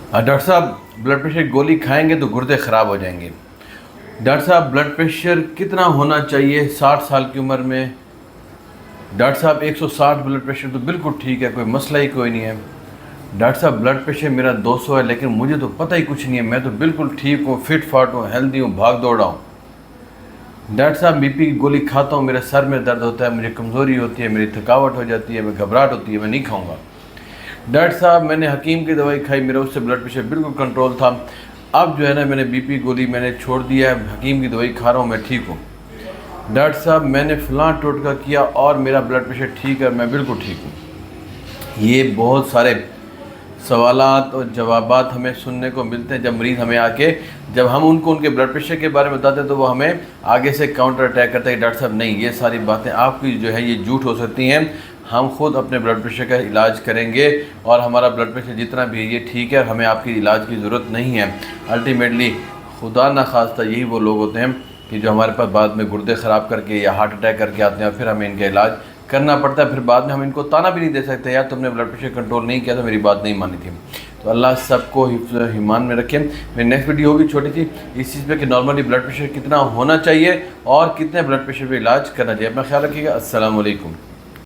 Doctor साहब blood pressure की गोली खाएंगे तो गुर्दे ख़राब हो जाएंगे। डॉक्टर साहब ब्लड प्रेशर कितना होना चाहिए 60 साल की उम्र में? डॉक्टर साहब 160 ब्लड प्रेशर तो बिल्कुल ठीक है, कोई मसला ही कोई नहीं है। डॉक्टर साहब ब्लड प्रेशर मेरा 200 है, लेकिन मुझे तो पता ही कुछ नहीं है, मैं तो बिल्कुल ठीक हूँ, फिट फाट हूँ, हेल्दी हूँ, भाग दौड़ा हूँ। डॉक्टर साहब बीपी की गोली खाता हूँ, मेरे सर में दर्द होता है, मुझे कमज़ोरी होती है, मेरी थकावट हो जाती है, मैं घबराहट होती है, मैं नहीं खाऊँगा। डॉक्टर साहब मैंने हकीम की दवाई खाई, मेरा उससे ब्लड प्रेशर बिल्कुल कंट्रोल था, अब जो है ना मैंने बीपी गोली मैंने छोड़ दिया है, हकीम की दवाई खा रहा हूँ, मैं ठीक हूँ। डॉक्टर साहब मैंने फ़लाँ टोटका किया और मेरा ब्लड प्रेशर ठीक है, मैं बिल्कुल ठीक हूँ। ये बहुत सारे सवालात और जवाबात हमें सुनने को मिलते हैं जब मरीज़ हमें आके, जब हम उनको उनके ब्लड प्रेशर के बारे में बताते हैं तो वो हमें आगे से काउंटर अटैक करते हैं कि डॉक्टर साहब नहीं, ये सारी बातें आपकी जो है ये झूठ हो सकती हैं, हम खुद अपने ब्लड प्रेशर का इलाज करेंगे और हमारा ब्लड प्रेशर जितना भी है ये ठीक है, हमें आपकी इलाज की ज़रूरत नहीं है। अल्टीमेटली खुदा न खास्ता यही वो लोग होते हैं कि जो हमारे पास बाद में गुर्दे ख़राब करके या हार्ट अटैक करके आते हैं और फिर हमें इनका इलाज करना पड़ता है, फिर बाद में हम इनको ताना भी नहीं दे सकते यार तुमने ब्लड प्रेशर कंट्रोल नहीं किया तो मेरी बात नहीं मानी थी। तो अल्लाह सबको हिफ्ज़ ईमान में रखें। मेरी नेक्स्ट वीडियो होगी छोटी सी इस चीज़ पे कि नॉर्मली ब्लड प्रेशर कितना होना चाहिए और कितने ब्लड प्रेशर पे इलाज करना चाहिए। अपना ख्याल रखिएगा। अस्सलाम वालेकुम।